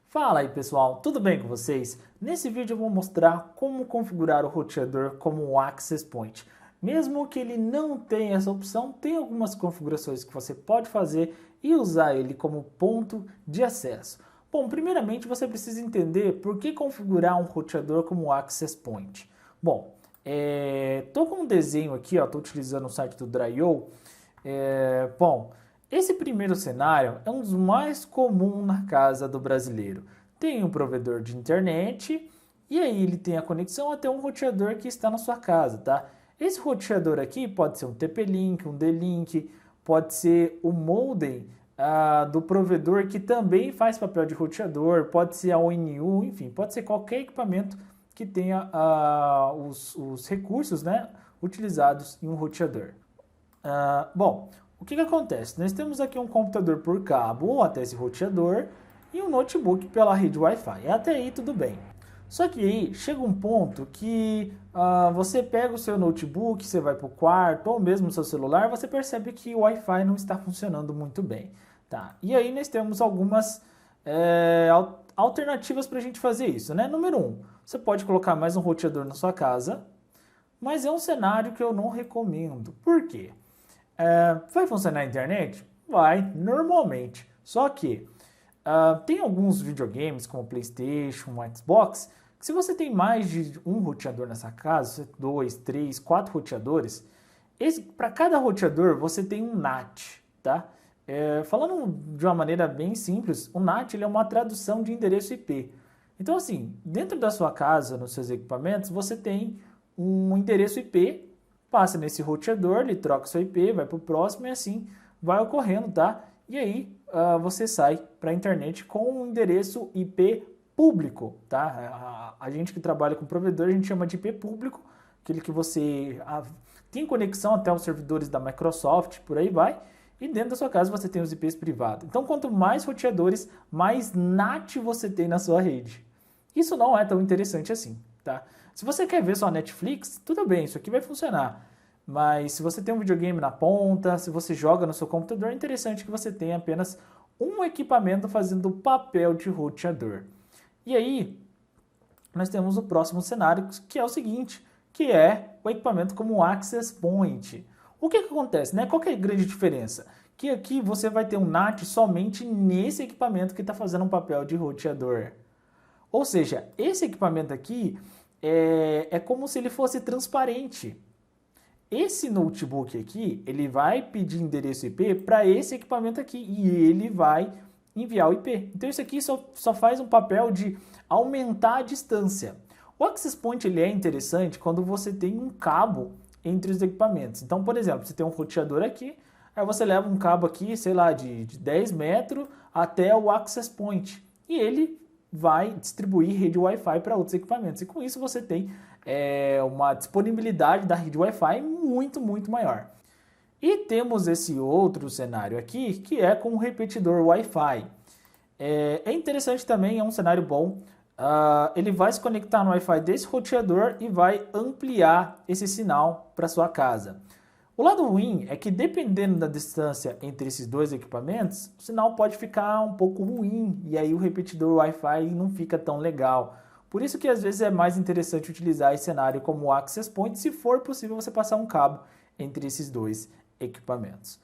Fala aí pessoal, tudo bem com vocês? Nesse vídeo eu vou mostrar como configurar o roteador como um Access Point. Mesmo que ele não tenha essa opção, tem algumas configurações que você pode fazer e usar ele como ponto de acesso. Bom, primeiramente você precisa entender por que configurar um roteador como Access Point. Bom, estou com um desenho aqui, estou utilizando o site do Dryo. Bom, esse primeiro cenário é um dos mais comuns na casa do brasileiro. Tem um provedor de internet e aí ele tem a conexão até um roteador que está na sua casa, tá? Esse roteador aqui pode ser um TP-Link, um D-Link, pode ser o modem do provedor que também faz papel de roteador, pode ser a ONU, enfim, pode ser qualquer equipamento que tenha os recursos, né, utilizados em um roteador. Bom, o que acontece? Nós temos aqui um computador por cabo até esse roteador e um notebook pela rede Wi-Fi. Até aí tudo bem. Só que aí chega um ponto que você pega o seu notebook, você vai para o quarto ou mesmo o seu celular, você percebe que o Wi-Fi não está funcionando muito bem. Tá? E aí nós temos algumas alternativas para a gente fazer isso, né? Número 1, você pode colocar mais um roteador na sua casa, mas é um cenário que eu não recomendo. Por quê? Vai funcionar a internet? Vai, normalmente. Só que tem alguns videogames como PlayStation, Xbox, que se você tem mais de um roteador nessa casa, 2, 3, 4 roteadores, para cada roteador você tem um NAT, tá? Falando de uma maneira bem simples, o NAT ele é uma tradução de endereço IP. Então assim, dentro da sua casa, nos seus equipamentos, você tem um endereço IP, passa nesse roteador, ele troca seu IP, vai para o próximo e assim vai ocorrendo, tá? E aí você sai para a internet com um endereço IP público, tá? A gente que trabalha com provedor, a gente chama de IP público, aquele que você tem conexão até os servidores da Microsoft, por aí vai, e dentro da sua casa você tem os IPs privados. Então, quanto mais roteadores, mais NAT você tem na sua rede. Isso não é tão interessante assim, tá? Se você quer ver só Netflix, tudo bem, isso aqui vai funcionar. Mas se você tem um videogame na ponta, se você joga no seu computador, é interessante que você tenha apenas um equipamento fazendo o papel de roteador. E aí, nós temos o próximo cenário, que é o seguinte, que é o equipamento como um Access Point. O que acontece, né? Qual que é a grande diferença? Que aqui você vai ter um NAT somente nesse equipamento que está fazendo um papel de roteador. Ou seja, esse equipamento aqui é como se ele fosse transparente. Esse notebook aqui, ele vai pedir endereço IP para esse equipamento aqui e ele vai enviar o IP. Então isso aqui só faz um papel de aumentar a distância. O Access Point ele é interessante quando você tem um cabo entre os equipamentos. Então, por exemplo, você tem um roteador aqui, aí você leva um cabo aqui, sei lá, de 10 metros até o Access Point e ele vai distribuir rede Wi-Fi para outros equipamentos. E com isso você tem uma disponibilidade da rede Wi-Fi muito, muito maior. E temos esse outro cenário aqui, que é com o repetidor Wi-Fi. É interessante também, é um cenário bom. Ele vai se conectar no Wi-Fi desse roteador e vai ampliar esse sinal para sua casa. O lado ruim é que dependendo da distância entre esses dois equipamentos, o sinal pode ficar um pouco ruim e aí o repetidor Wi-Fi não fica tão legal. Por isso que às vezes é mais interessante utilizar esse cenário como Access Point, se for possível você passar um cabo entre esses dois equipamentos.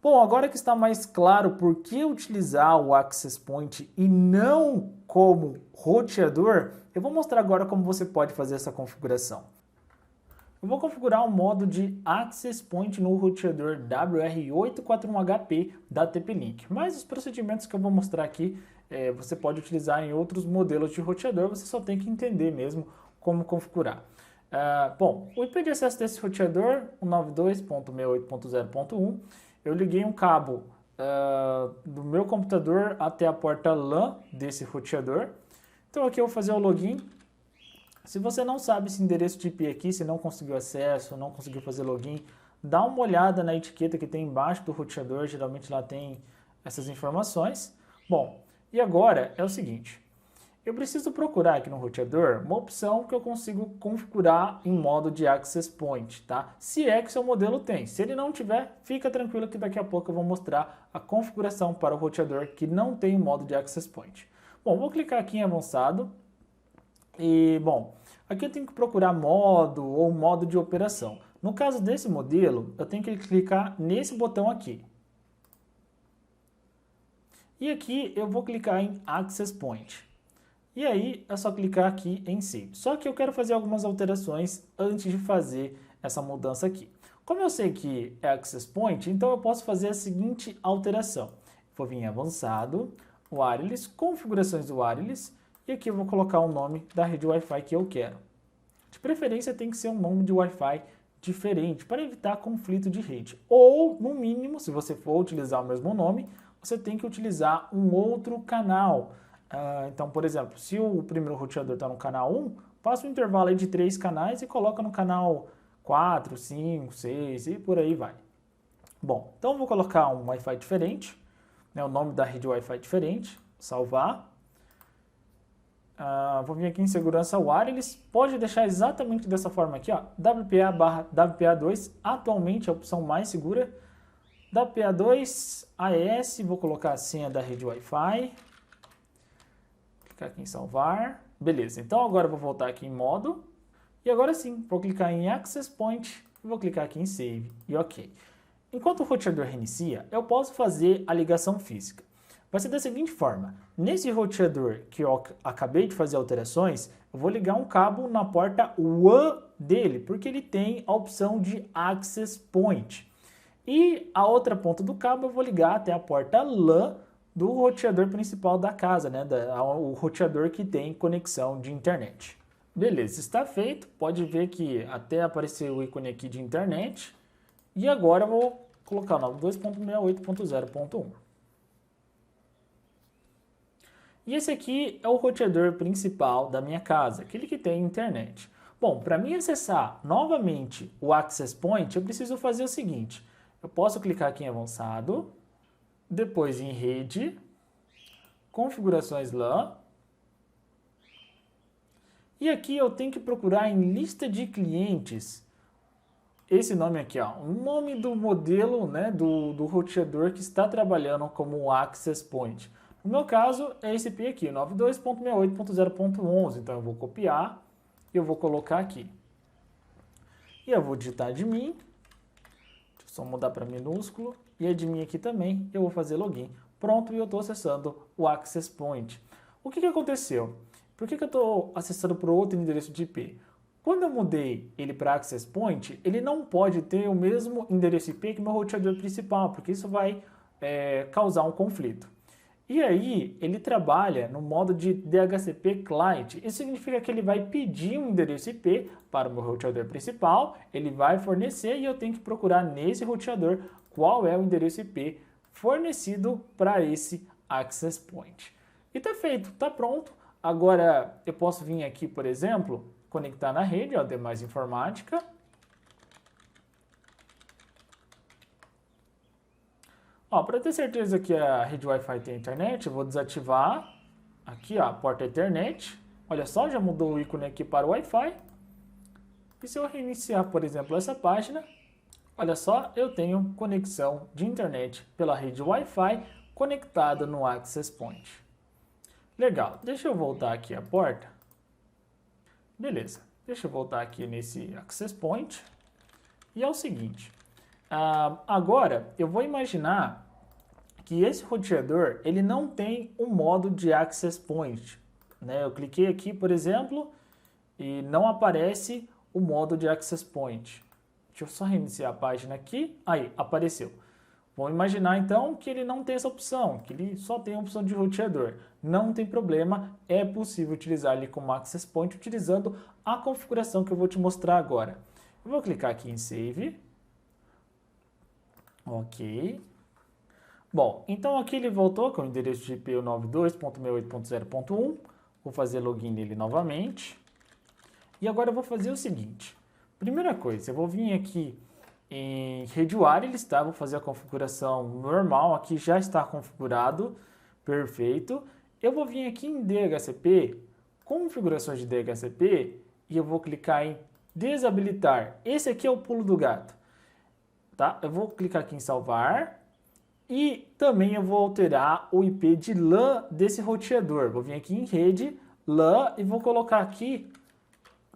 Bom, agora que está mais claro por que utilizar o Access Point e não como roteador, eu vou mostrar agora como você pode fazer essa configuração. Eu vou configurar um modo de Access Point no roteador WR841HP da TP-Link. Mas os procedimentos que eu vou mostrar aqui, você pode utilizar em outros modelos de roteador, você só tem que entender mesmo como configurar. Bom, o IP de acesso desse roteador, 192.68.0.1, eu liguei um cabo do meu computador até a porta LAN desse roteador. Então aqui eu vou fazer o login. Se você não sabe esse endereço de IP aqui, se não conseguiu acesso, não conseguiu fazer login, dá uma olhada na etiqueta que tem embaixo do roteador, geralmente lá tem essas informações. Bom, e agora é o seguinte, eu preciso procurar aqui no roteador uma opção que eu consigo configurar em modo de Access Point, tá? Se é que seu modelo tem. Se ele não tiver, fica tranquilo que daqui a pouco eu vou mostrar a configuração para o roteador que não tem o modo de Access Point. Bom, vou clicar aqui em avançado e, bom, aqui eu tenho que procurar modo ou modo de operação. No caso desse modelo, eu tenho que clicar nesse botão aqui. E aqui eu vou clicar em Access Point. E aí é só clicar aqui em Save. Só que eu quero fazer algumas alterações antes de fazer essa mudança aqui. Como eu sei que é Access Point, então eu posso fazer a seguinte alteração. Vou vir em Avançado, Wireless, Configurações do Wireless, e aqui eu vou colocar o nome da rede Wi-Fi que eu quero. De preferência tem que ser um nome de Wi-Fi diferente, para evitar conflito de rede. Ou, no mínimo, se você for utilizar o mesmo nome, você tem que utilizar um outro canal. Então, por exemplo, se o primeiro roteador está no canal 1, passa um intervalo aí de 3 canais e coloca no canal 4, 5, 6 e por aí vai. Bom, então eu vou colocar um Wi-Fi diferente, né, o nome da rede Wi-Fi diferente, salvar. Vou vir aqui em segurança wireless, pode deixar exatamente dessa forma aqui, ó, WPA/WPA2, atualmente é a opção mais segura. WPA2 AES, vou colocar a senha da rede Wi-Fi, clicar aqui em salvar, beleza, então agora eu vou voltar aqui em modo, e agora sim, vou clicar em Access Point, e vou clicar aqui em Save, e OK. Enquanto o roteador reinicia, eu posso fazer a ligação física. Vai ser da seguinte forma, nesse roteador que eu acabei de fazer alterações, eu vou ligar um cabo na porta WAN dele, porque ele tem a opção de Access Point. E a outra ponta do cabo eu vou ligar até a porta LAN do roteador principal da casa, né? O roteador que tem conexão de internet. Beleza, está feito. Pode ver que até apareceu o ícone aqui de internet. E agora eu vou colocar o 92.68.0.1. E esse aqui é o roteador principal da minha casa, aquele que tem internet. Bom, para mim acessar novamente o Access Point, eu preciso fazer o seguinte. Eu posso clicar aqui em avançado, depois em rede, configurações LAN, e aqui eu tenho que procurar em lista de clientes, esse nome aqui, ó, o nome do modelo, né, do roteador que está trabalhando como Access Point. No meu caso é esse IP aqui, 92.68.0.11, então eu vou copiar e eu vou colocar aqui. E eu vou digitar admin. Só mudar para minúsculo, e admin aqui também, eu vou fazer login. Pronto, e eu estou acessando o Access Point. O que aconteceu? Por que eu estou acessando para outro endereço de IP? Quando eu mudei ele para Access Point, ele não pode ter o mesmo endereço IP que meu roteador principal, porque isso vai causar um conflito. E aí, ele trabalha no modo de DHCP Client. Isso significa que ele vai pedir um endereço IP para o meu roteador principal, ele vai fornecer e eu tenho que procurar nesse roteador qual é o endereço IP fornecido para esse Access Point. E está feito, está pronto. Agora, eu posso vir aqui, por exemplo, conectar na rede, ó, demais informática. Para ter certeza que a rede Wi-Fi tem internet, eu vou desativar aqui ó, a porta Ethernet. Olha só, já mudou o ícone aqui para o Wi-Fi. E se eu reiniciar, por exemplo, essa página, olha só, eu tenho conexão de internet pela rede Wi-Fi conectada no Access Point. Legal, deixa eu voltar aqui a porta. Beleza, deixa eu voltar aqui nesse Access Point. E é o seguinte... agora, eu vou imaginar que esse roteador ele não tem um modo de Access Point. Né? Eu cliquei aqui, por exemplo, e não aparece o modo de Access Point. Deixa eu só reiniciar a página aqui. Aí, apareceu. Vamos imaginar então que ele não tem essa opção, que ele só tem a opção de roteador. Não tem problema, é possível utilizar ele como Access Point utilizando a configuração que eu vou te mostrar agora. Eu vou clicar aqui em Save. Ok. Bom, então aqui ele voltou com o endereço de IP 92.68.0.1. Vou fazer login nele novamente. E agora eu vou fazer o seguinte. Primeira coisa, eu vou vir aqui em rede wireless, tá? Vou fazer a configuração normal. Aqui já está configurado. Perfeito. Eu vou vir aqui em DHCP, configurações de DHCP, e eu vou clicar em desabilitar. Esse aqui é o pulo do gato. Tá? Eu vou clicar aqui em salvar E também eu vou alterar o IP de LAN desse roteador. Vou vir aqui em rede, LAN, e vou colocar aqui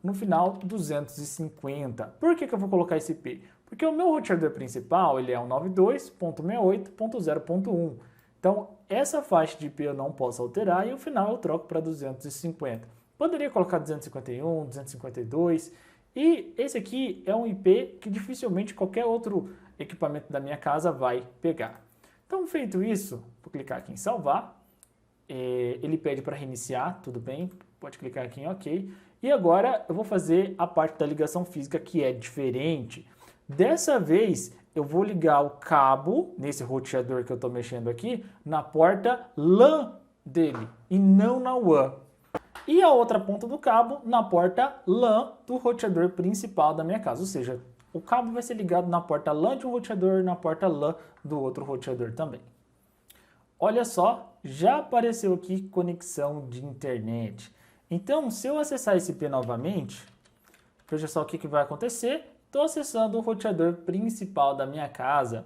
no final 250. Por que eu vou colocar esse IP? Porque o meu roteador principal ele é 192.168.0.1. Então, essa faixa de IP eu não posso alterar e no final eu troco para 250. Poderia colocar 251, 252. E esse aqui é um IP que dificilmente qualquer outro equipamento da minha casa vai pegar. Então, feito isso, vou clicar aqui em salvar. Ele pede para reiniciar, tudo bem, pode clicar aqui em OK. E agora eu vou fazer a parte da ligação física que é diferente. Dessa vez eu vou ligar o cabo, nesse roteador que eu estou mexendo aqui, na porta LAN dele e não na WAN. E a outra ponta do cabo na porta LAN do roteador principal da minha casa, ou seja, o cabo vai ser ligado na porta LAN de um roteador e na porta LAN do outro roteador também. Olha só, já apareceu aqui conexão de internet. Então, se eu acessar esse IP novamente, veja só o que vai acontecer. Estou acessando o roteador principal da minha casa.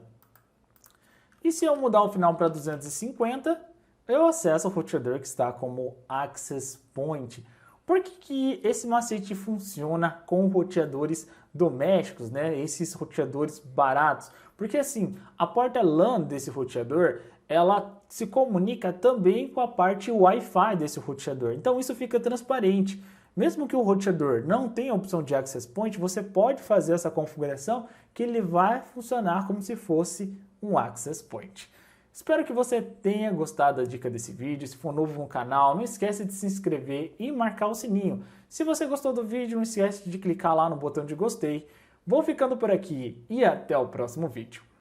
E se eu mudar o final para 250, eu acesso o roteador que está como Access Point. Por que esse macete funciona com roteadores domésticos, né? Esses roteadores baratos? Porque assim, a porta LAN desse roteador, ela se comunica também com a parte Wi-Fi desse roteador. Então isso fica transparente. Mesmo que o roteador não tenha a opção de Access Point, você pode fazer essa configuração que ele vai funcionar como se fosse um Access Point. Espero que você tenha gostado da dica desse vídeo. Se for novo no canal, não esquece de se inscrever e marcar o sininho. Se você gostou do vídeo, não esquece de clicar lá no botão de gostei. Vou ficando por aqui e até o próximo vídeo.